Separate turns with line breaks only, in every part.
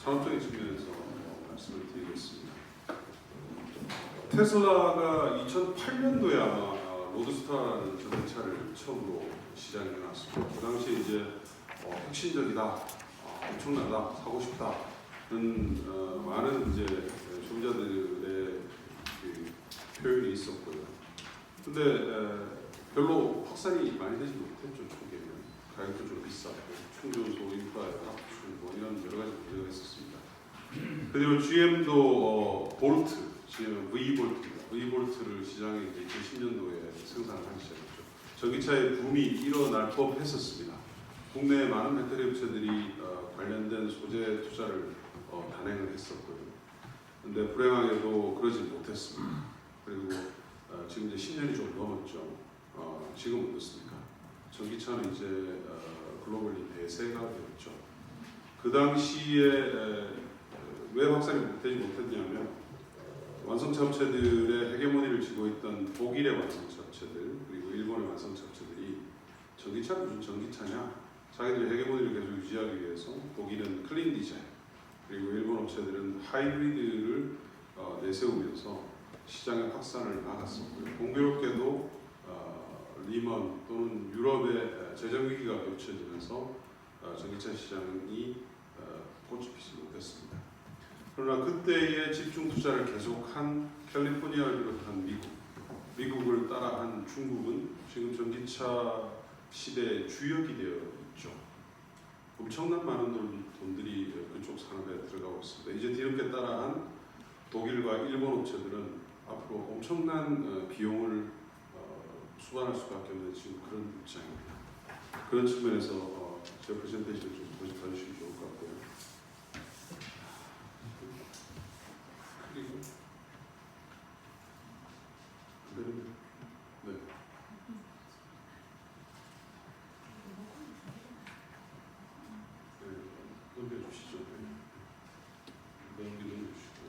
산업적인 측면에서 말씀을 드리겠습니다. 테슬라가 2008년도에 아마 로드스타라는 전기차를 처음으로 시장에 나왔습니다. 그 당시에 이제 혁신적이다, 엄청나다, 사고 싶다는 많은 이제 소비자들의 그 표현이 있었고요. 근데 별로 확산이 많이 되지 못했죠. 초기에는 가격도 좀 비싸고 충전소 인프라의 압축 뭐 이런 여러 가지 문제가 있었습니다. 그리고 GM도 볼트, 지금 V볼트입니다. V볼트를 시장에 이제 2010년도에 생산을 하기 시작했죠. 전기차의 붐이 일어날 법했었습니다. 국내 많은 배터리 업체들이 관련된 소재 투자를 단행을 했었고요. 근데 불행하게도 그러지 못했습니다. 그리고 지금 이제 10년이 좀 넘었죠. 지금 어떻습니까? 전기차는 이제 글로벌리 대세가 되었죠. 그 당시에 왜 확산이 되지 못했냐면 완성차 업체들의 헤게모니를 쥐고 있던 독일의 완성차 업체들 그리고 일본의 완성차 업체들이 전기차는 무슨 전기차냐? 자기들의 헤게모니를 계속 유지하기 위해서 독일은 클린 디자인 그리고 일본 업체들은 하이브리드를 내세우면서 시장의 확산을 막았었고요. 공교롭게도 리먼 또는 유럽의 재정 위기가 겹쳐지면서 전기차 시장이 꽃이 피지 못했습니다. 그러나 그때의 집중 투자를 계속한 캘리포니아를 비롯한 미국을 따라한 중국은 지금 전기차 시대의 주역이 되어 있죠. 엄청난 많은 돈들이 그쪽 산업에 들어가고 있습니다. 이제 뒤늦게 따라한 독일과 일본 업체들은 앞으로 엄청난 비용을 수반할 수밖에 없는 지금 그런 입장입니다. 그런 측면에서 제 프레젠테이션을 좀 봐주시면 좋을 것 같고요. 그리고 네. 넘겨주시죠. 넘겨주시고.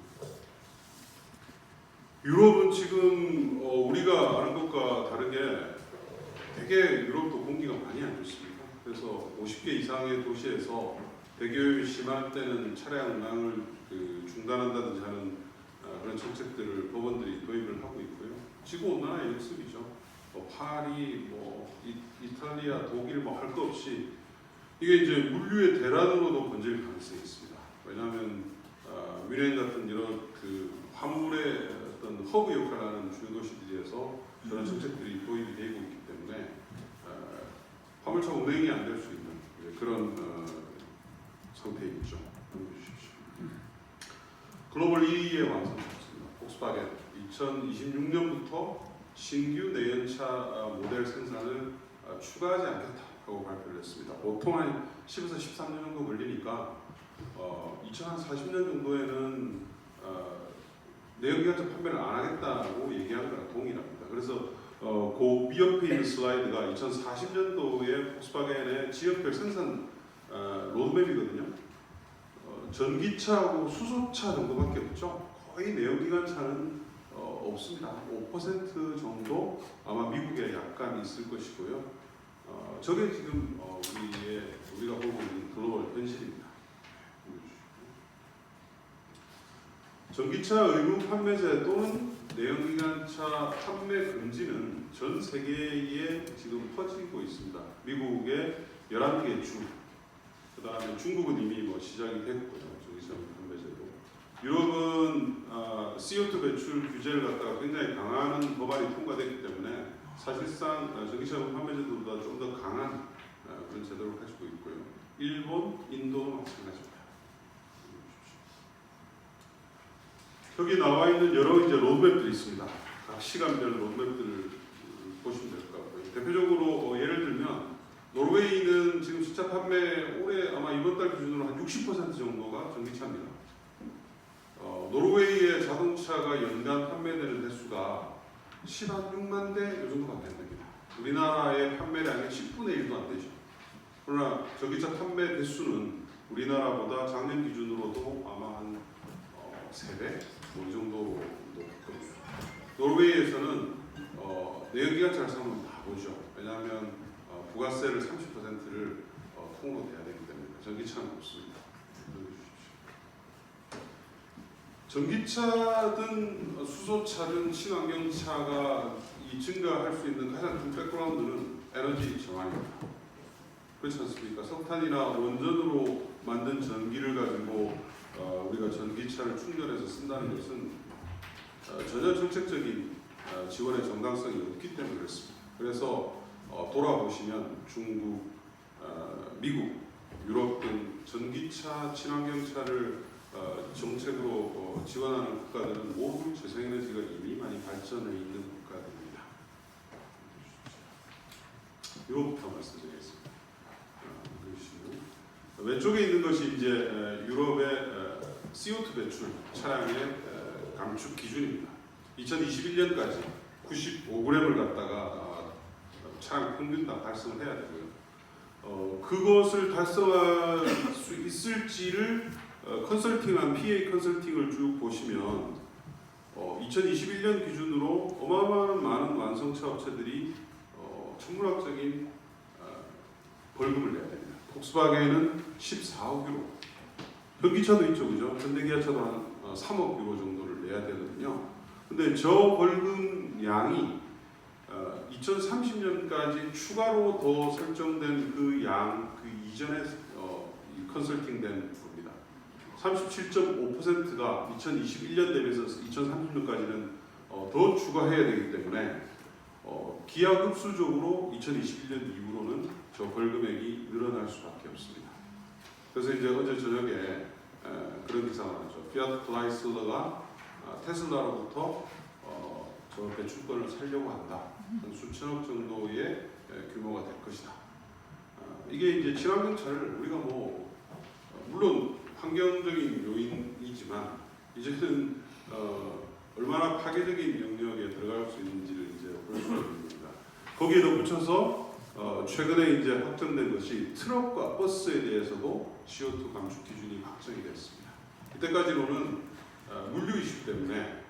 유럽은 지금 우리가 아는 것과 다르게 되게 유럽도 공기가 많이 안 좋습니다. 그래서 50개 이상의 도시에서 대기오염이 심할 때는 차량을 중단한다든지 하는 그런 정책들을 법원들이 도입을 하고 있고요. 지구온난화의 역습이죠. 파리, 이탈리아, 독일 할 거 없이 이게 이제 물류의 대란으로도 번질 가능성이 있습니다. 왜냐하면 미넨 같은 이런 화물의 어떤 허브 역할을 하는 주요 도시들에서 그런 정책들이 도입이 되고 있기 때문에 화물차 운행이 안 될 수 있는 그런 상태에 있죠. 넘겨주십시오. 글로벌 2위의 완성차입니다. 폭스바겐 2026년부터 신규 내연차 모델 생산을 추가하지 않겠다고 발표를 했습니다. 보통 한 10에서 13년 정도 걸리니까 2040년 정도에는 내연기관차 판매를 안 하겠다고 얘기하는 거랑 동일합니다. 그래서 그 위옆에 있는 슬라이드가 2040년도에 폭스바겐의 지역별 생산 로드맵이거든요. 전기차하고 수소차 정도밖에 없죠. 거의 내연기관차는 없습니다. 5% 정도 아마 미국에 약간 있을 것이고요. 저게 지금 우리가 보고 있는 글로벌 현실입니다. 전기차 의무 판매제 또는 내연기관차 판매 금지는 전 세계에 지금 퍼지고 있습니다. 미국의 11개 주, 그 다음에 중국은 이미 시작이 됐고요. 전기차 판매제도. 유럽은 CO2 배출 규제를 갖다가 굉장히 강화하는 법안이 통과됐기 때문에 사실상 전기차 판매제도보다 좀 더 강한 그런 제도를 가지고 있고요. 일본, 인도는 마찬가지입니다. 여기 나와 있는 여러 로드맵들이 있습니다. 각 시간별 로드맵들을 보시면 될 것 같고요. 대표적으로 예를 들면 노르웨이는 지금 수차 판매 올해 아마 이번 달 기준으로 한 60% 정도가 전기차입니다. 노르웨이의 자동차가 연간 판매되는 대수가 16만 대 이 정도밖에 안 됩니다. 우리나라의 판매량의 10분의 1도 안 되죠. 그러나 전기차 판매 대수는 우리나라보다 작년 기준으로도 아마 한 3배? 이 정도 높거든요. 노르웨이에서는 내연기관차를 사면 바보죠. 왜냐하면 부가세를 30%를 통으로 내야 되기 때문에 전기차는 없습니다. 전기차든 수소차든 친환경차가 이 증가할 수 있는 가장 큰 백그라운드는 에너지 정환입니다. 그렇지 않습니까? 석탄이나 원전으로 만든 전기를 가지고 우리가 전기차를 충전해서 쓴다는 것은 전혀 정책적인 지원의 정당성이 없기 때문에 그렇습니다. 그래서 돌아보시면 중국, 미국, 유럽 등 전기차, 친환경차를 정책으로 지원하는 국가들은 모두 재생에너지가 이미 많이 발전해 있는 국가들입니다. 이거부터 말씀드리겠습니다. 왼쪽에 있는 것이 이제 유럽의 CO2 배출 차량의 감축 기준입니다. 2021년까지 95g을 갖다가 차량 평균당 달성을 해야 되고요. 그것을 달성할 수 있을지를 컨설팅한 PA 컨설팅을 쭉 보시면 2021년 기준으로 어마어마한 많은 완성차 업체들이 천문학적인 벌금을 내야 됩니다. 폭스바겐은 14억 유로, 현기차도 있죠, 그죠? 현대기아차도 한 3억 유로 정도를 내야 되거든요. 근데 저 벌금 양이 2030년까지 추가로 더 설정된 그 이전에 컨설팅된 겁니다. 37.5%가 2021년 대비해서 2030년까지는 더 추가해야 되기 때문에 기하급수적으로 2021년 이후로는 저 벌금액이 늘어날 수밖에 없습니다. 그래서 이제 어제 저녁에 그런 기사가 나왔죠. 피아트 클라이슬러가 테슬라로부터 저 배출권을 살려고 한다. 한 수천억 정도의 규모가 될 것이다. 이게 이제 친환경차를 우리가 물론 환경적인 요인이지만 이제는 얼마나 파괴적인 영역에 들어갈 수 있는지를 이제 볼 수가 있습니다. 거기에 덧붙여서 최근에 이제 확정된 것이 트럭과 버스에 대해서도 CO2 감축 기준이 확정이 됐습니다. 이때까지로는 물류 이슈 때문에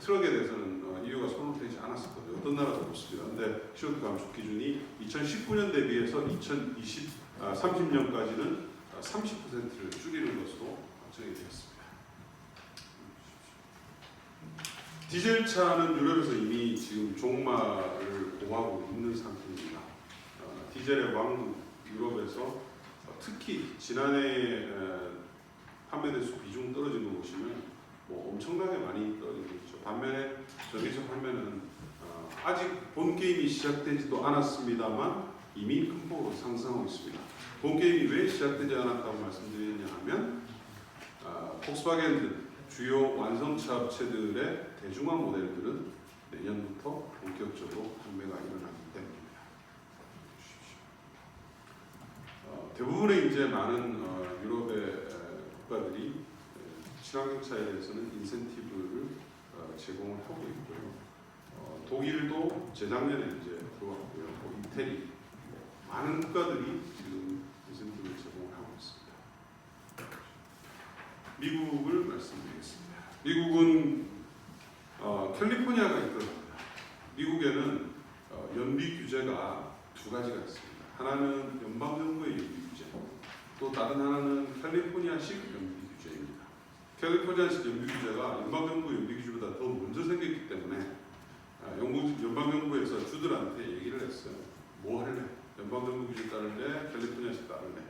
트럭에 대해서는 EU가 손을 대지 않았었거든요. 어떤 나라도 없습니다. 그런데 CO2 감축 기준이 2019년 대비해서 2030년까지는 30%를 줄이는 것으로 확정이 되었습니다. 디젤차는 유럽에서 이미 지금 종말을 공하고 있는 상태입니다. 디젤의 왕국 유럽에서 특히 지난해에 판매대수 비중 떨어진 거 보시면 엄청나게 많이 떨어지고 있죠. 반면에 전기차 판매는 아직 본 게임이 시작되지도 않았습니다만 이미 큰 폭으로 상승하고 있습니다. 본 게임이 왜 시작되지 않았다고 말씀드리냐 하면 폭스바겐 등 주요 완성차 업체들의 대중화 모델들은 내년부터 본격적으로 판매가 일어나기 때문입니다. 대부분의 이제 많은 유럽의 국가들이 친환경차에 대해서는 인센티브를 제공을 하고 있고요. 독일도 재작년에 이제 들어왔고요. 이태리 많은 국가들이 지금 인센티브를 제공을 하고 있습니다. 미국을 말씀드리겠습니다. 미국은 캘리포니아가 이끌어갑니다. 미국에는 연비 규제가 두 가지가 있습니다. 하나는 연방정부의 연비 규제, 또 다른 하나는 캘리포니아식 연비 규제입니다. 캘리포니아식 연비 규제가 연방정부 연비 규제보다 더 먼저 생겼기 때문에 연방정부에서 주들한테 얘기를 했어요. 뭐 할래? 연방정부 규제 따를래? 캘리포니아식 따를래?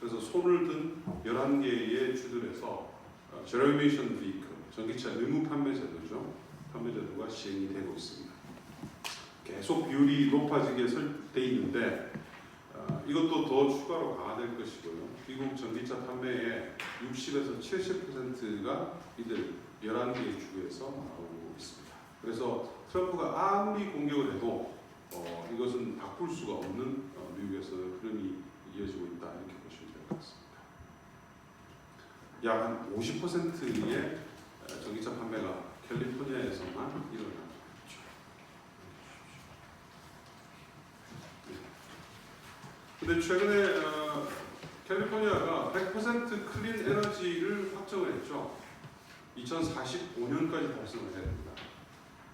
그래서 손을 든 11개의 주들에서 제로 에미션 비클, 전기차 의무 판매 제도죠. 판매 제도가 시행이 되고 있습니다. 계속 비율이 높아지게 돼 있는데 이것도 더 추가로 강화될 것이고요. 미국 전기차 판매의 60에서 70%가 이들 11개의 주에서 나오고 있습니다. 그래서 트럼프가 아무리 공격을 해도 이것은 바꿀 수가 없는 미국에서 흐름이 이어지고 있다 이렇게 보시면 될 것 같습니다. 약 한 50%의 전기차 판매가 캘리포니아에서만 일어나고 있죠. 근데 최근에 캘리포니아가 100% 클린 에너지를 확정을 했죠. 2045년까지 달성을 해야 됩니다.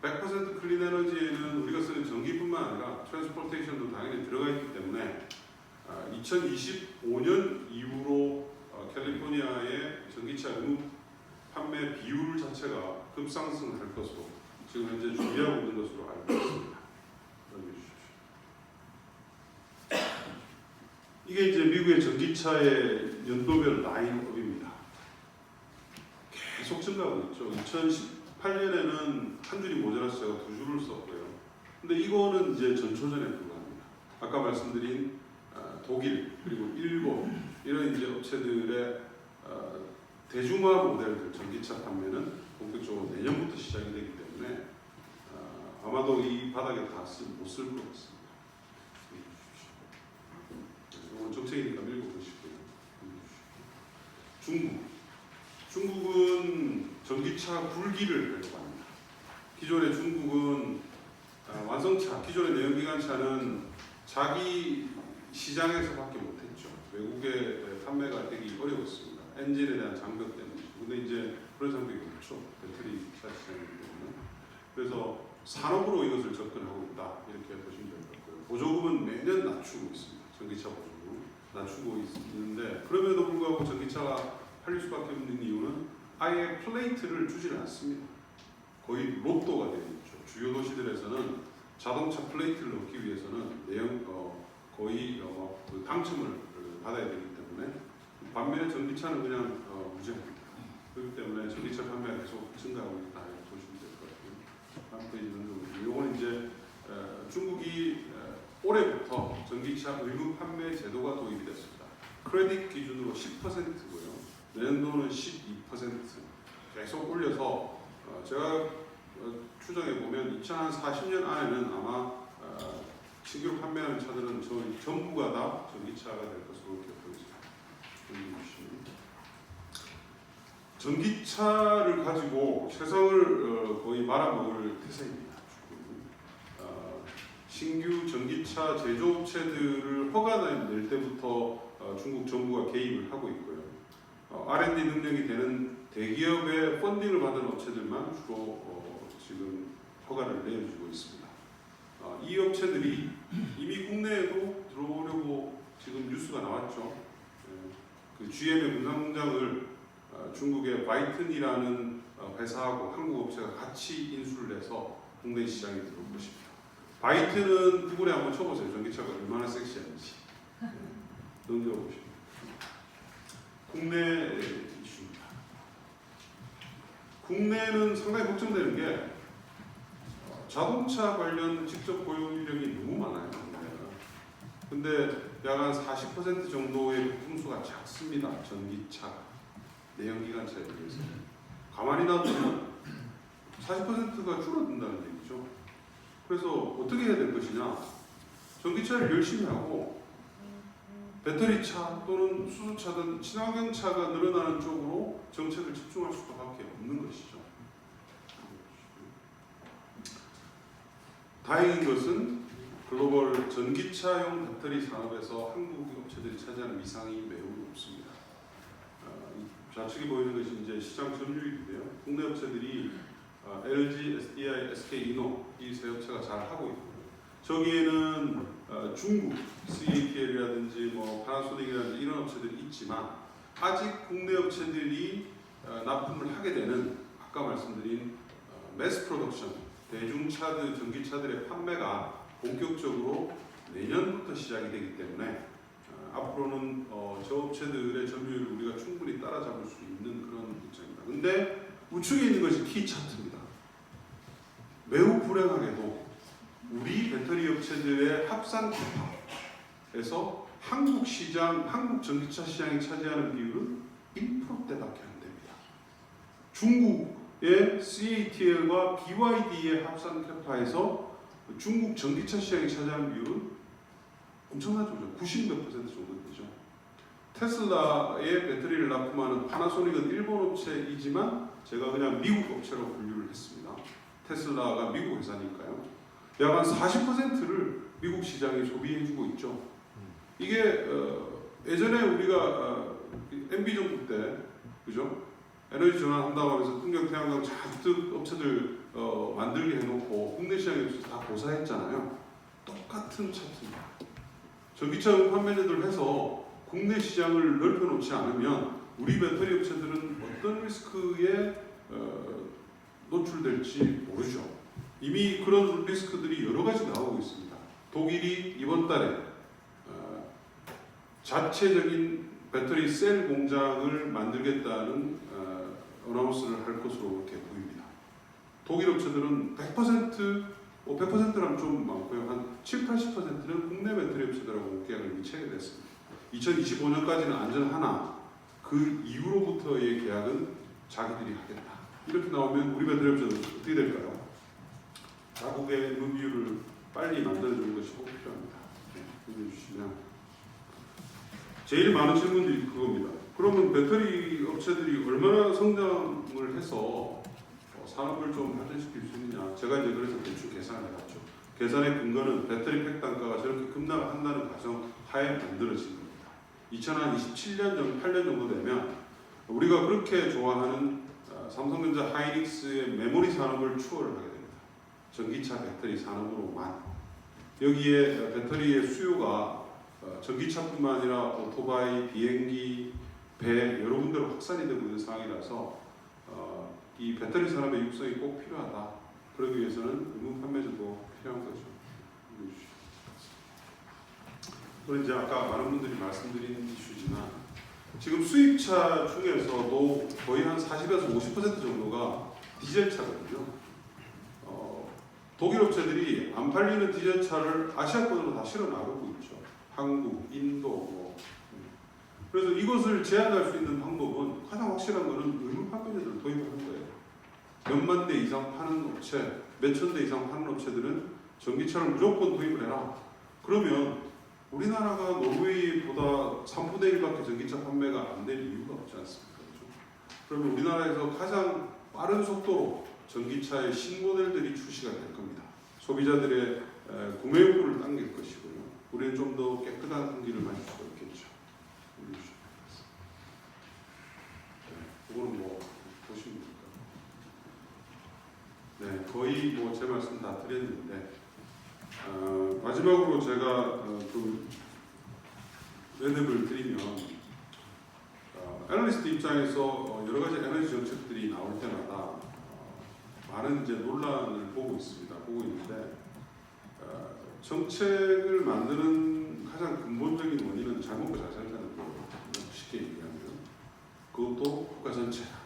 100% 클린 에너지에는 우리가 쓰는 전기뿐만 아니라 트랜스포테이션도 당연히 들어가 있기 때문에 2025년 이후로 캘리포니아의 전기차 의무 판매 비율 자체가 급상승할 것으로 지금 현재 준비하고 있는 것으로 알고 있습니다. 넘겨 주십시오. 이게 이제 미국의 전기차의 연도별 라인업입니다. 계속 증가하고 있죠. 2018년에는 한 줄이 모자라서 제가 두 줄을 썼고요. 근데 이거는 이제 전초전에 불과합니다. 아까 말씀드린 독일 그리고 일본 이런 이제 업체들의 대중화 모델들 전기차 판매는 본격적으로 내년부터 시작이 되기 때문에 아마도 이 바닥에 닿았을 못쓸 것 같습니다. 이건 정책이니까 읽어보시고요. 중국은 전기차 굴기를 하려고 합니다. 기존의 중국은 완성차, 기존의 내연기관차는 자기 시장에서밖에 못했죠. 외국에 판매가 되기 어려웠습니다. 엔진에 대한 장벽 때문에. 근데 이제 그런 장벽이 없죠. 배터리 차 시장이기 때문에. 그래서 산업으로 이것을 접근하고 있다. 이렇게 보시면 될 것 같고요. 보조금은 매년 낮추고 있습니다. 전기차 보조금 낮추고 있는데 그럼에도 불구하고 전기차가 팔릴 수밖에 없는 이유는 아예 플레이트를 주질 않습니다. 거의 로또가 되어 있죠. 주요 도시들에서는 자동차 플레이트를 넣기 위해서는 거의 그 당첨을 받아야 되기 때문에 반면에 전기차는 그냥 무제한입니다. 그렇기 때문에 전기차 판매가 계속 증가하고 있다 이렇게 보시면 될 것 같고요. 다음 페이지 넘겨보시면 이건 이제 중국이 올해부터 전기차 의무 판매 제도가 도입이 됐습니다. 크레딧 기준으로 10%고요. 내년도는 12% 계속 올려서 제가 추정해 보면 2040년 안에는 아마 신규로 판매하는 차들은 전부가 다 전기차가 될 것으로 이렇게 보입니다. 전기차를 가지고 세상을 거의 말아먹을 태세입니다. 신규 전기차 제조업체들을 허가 낼 때부터 중국 정부가 개입을 하고 있고요. R&D 능력이 되는 대기업의 펀딩을 받은 업체들만 주로 지금 허가를 내어주고 있습니다. 이 업체들이 이미 국내에도 들어오려고 지금 뉴스가 나왔죠. 그 GM의 문상 공장을 중국의 바이튼이라는 회사하고 한국 업체가 같이 인수를 해서 국내 시장에 들어올 것입니다. 바이튼은 구글에 한번 쳐보세요. 전기차가 얼마나 섹시한지. 넘겨보시죠. 국내 이슈입니다. 국내는 상당히 걱정되는 게 자동차 관련 직접 고용 인력이 너무 많아요. 근데 약 한 40% 정도의 부품수가 작습니다. 전기차, 내연기관차에 비해서. 가만히 놔두면 40%가 줄어든다는 얘기죠. 그래서 어떻게 해야 될 것이냐? 전기차를 열심히 하고 배터리차 또는 수소차든 친환경차가 늘어나는 쪽으로 정책을 집중할 수밖에 없는 것이죠. 다행인 것은 글로벌 전기차용 배터리 산업에서 한국 업체들이 차지하는 위상이 매우 높습니다. 좌측에 보이는 것이 이제 시장 점유율인데요. 국내 업체들이 LG, SDI, SK 이노 이 세 업체가 잘 하고 있고요. 저기에는 중국 CATL이라든지 뭐 파나소닉이라든지 이런 업체들이 있지만 아직 국내 업체들이 납품을 하게 되는 아까 말씀드린 매스 프로덕션 대중차들 전기차들의 판매가 본격적으로 내년부터 시작이 되기 때문에 앞으로는 저 업체들의 점유율을 우리가 충분히 따라잡을 수 있는 그런 입장입니다. 근데 우측에 있는 것이 키 차트입니다. 매우 불행하게도 우리 배터리 업체들의 합산 캐파에서 한국 시장, 한국 전기차 시장이 차지하는 비율은 1%대밖에 안 됩니다. 중국의 CATL과 BYD의 합산 캐파에서 중국 전기차 시장이 차지하는 비율은 엄청나죠. 90몇 % 정도 되죠. 테슬라의 배터리를 납품하는 파나소닉은 일본 업체이지만 제가 그냥 미국 업체로 분류를 했습니다. 테슬라가 미국 회사니까요. 약 한 40%를 미국 시장에 소비해주고 있죠. 이게 예전에 우리가 MB 정부 때 그죠? 에너지 전환한다고 하면서 풍력 태양광 잔뜩 업체들 만들게 해놓고 국내 시장에 다 고사했잖아요. 똑같은 차트입니다. 전기차 판매제도를 해서 국내 시장을 넓혀놓지 않으면 우리 배터리 업체들은 어떤 리스크에 노출될지 모르죠. 이미 그런 리스크들이 여러 가지 나오고 있습니다. 독일이 이번 달에 자체적인 배터리 셀 공장을 만들겠다는 어나운스를 할 것으로 이렇게 보입니다. 독일 업체들은 100%라면 좀 많고요. 한 7, 80%는 국내 배터리 업체들하고 계약을 체결했습니다. 2025년까지는 안전하나 그 이후로부터의 계약은 자기들이 하겠다. 이렇게 나오면 우리 배터리 업체는 어떻게 될까요? 자국의 리뷰를 빨리 만들어주는 것이 꼭 필요합니다. 네, 해주시면 제일 많은 질문들이 그겁니다. 그러면 배터리 업체들이 얼마나 성장을 해서 산업을 좀 발전시킬 수 있느냐? 제가 이제 그래서 대충 계산을 해봤죠. 계산의 근거는 배터리 팩 단가가 저렇게 급락한다는 가정 하에 만들어진 겁니다. 2027년, 8년 정도 되면 우리가 그렇게 좋아하는 삼성전자 하이닉스의 메모리 산업을 추월을 하게 됩니다. 전기차 배터리 산업으로만. 여기에 배터리의 수요가 전기차뿐만 아니라 오토바이, 비행기, 배 여러 군데로 확산이 되고 있는 상황이라서 이 배터리 산업의 육성이 꼭 필요하다. 그러기 위해서는 의무 판매제도 필요한 거죠. 그리고 이제 아까 많은 분들이 말씀드린 이슈지만 지금 수입차 중에서도 거의 한 40에서 50% 정도가 디젤 차거든요. 독일 업체들이 안 팔리는 디젤 차를 아시아권으로 다 실어 나가고 있죠. 한국, 인도 뭐. 그래서 이것을 제한할 수 있는 방법은 가장 확실한 것은 의무 판매제를 도입하는 거예요. 몇만 대 이상 파는 업체, 몇천 대 이상 파는 업체들은 전기차를 무조건 도입을 해라. 그러면 우리나라가 노르웨이보다 3분의 1밖에 전기차 판매가 안 될 이유가 없지 않습니까? 그렇죠? 그러면 우리나라에서 가장 빠른 속도로 전기차의 신모델들이 출시가 될 겁니다. 소비자들의 구매 욕구를 당길 것이고요. 우리는 좀 더 깨끗한 공기를 마실 수가 있겠죠. 네, 이거는 뭐 보시면 될까요? 네, 거의 뭐 제 말씀 다 드렸는데 마지막으로 제가 그 매듭을 드리면 애널리스트 입장에서 여러 가지 에너지 정책들이 나올 때마다 많은 이제 논란을 보고 있습니다. 보고 있는데 정책을 만드는 가장 근본적인 원인은 잘 먹고 잘 살자는 거예요. 쉽게 얘기하면 그것도 국가 전체다.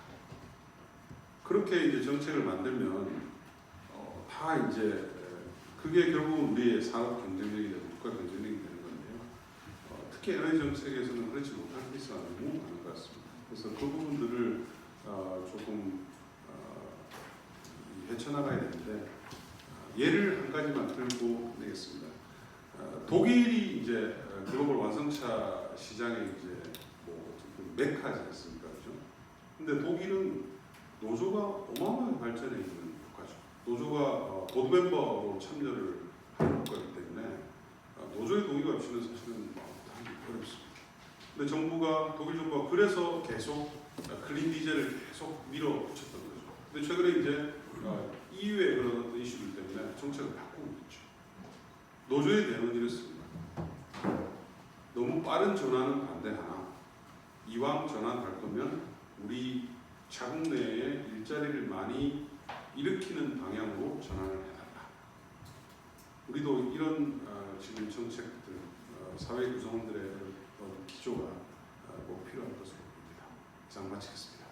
그렇게 이제 정책을 만들면 다 이제 그게 결국은 우리의 산업 경쟁력이 되고 국가 경쟁력이 되는 건데요. 특히 에너지 정책에서는 그렇지 못한 케이스가 너무 많은 것 같습니다. 그래서 그 부분들을 조금 헤쳐나가야 되는데 예를 한 가지만 들고 내겠습니다. 독일이 이제 글로벌 완성차 시장의 이제 뭐 메카지 않습니까, 그렇죠? 근데 독일은 노조가 어마어마하게 발전해 있는 국가죠. 노조가 보드 멤버로 참여를 하는 국가이기 때문에 노조의 동의가 없이는 사실은 하기 어렵습니다. 근데 독일 정부가 그래서 계속 클린 디젤을 계속 밀어붙였던 거죠. 근데 최근에 이제 EU의 그런 이슈들 때문에 정책을 바꾸고 있죠. 노조의 대응은 이렇습니다. 너무 빠른 전환은 반대하나 이왕 전환할 거면 우리 자국 내에 일자리를 많이 일으키는 방향으로 전환을 해달라. 우리도 이런 지금 정책들, 사회 구성원들의 기조가 꼭 필요할 것으로 봅니다. 이상 마치겠습니다.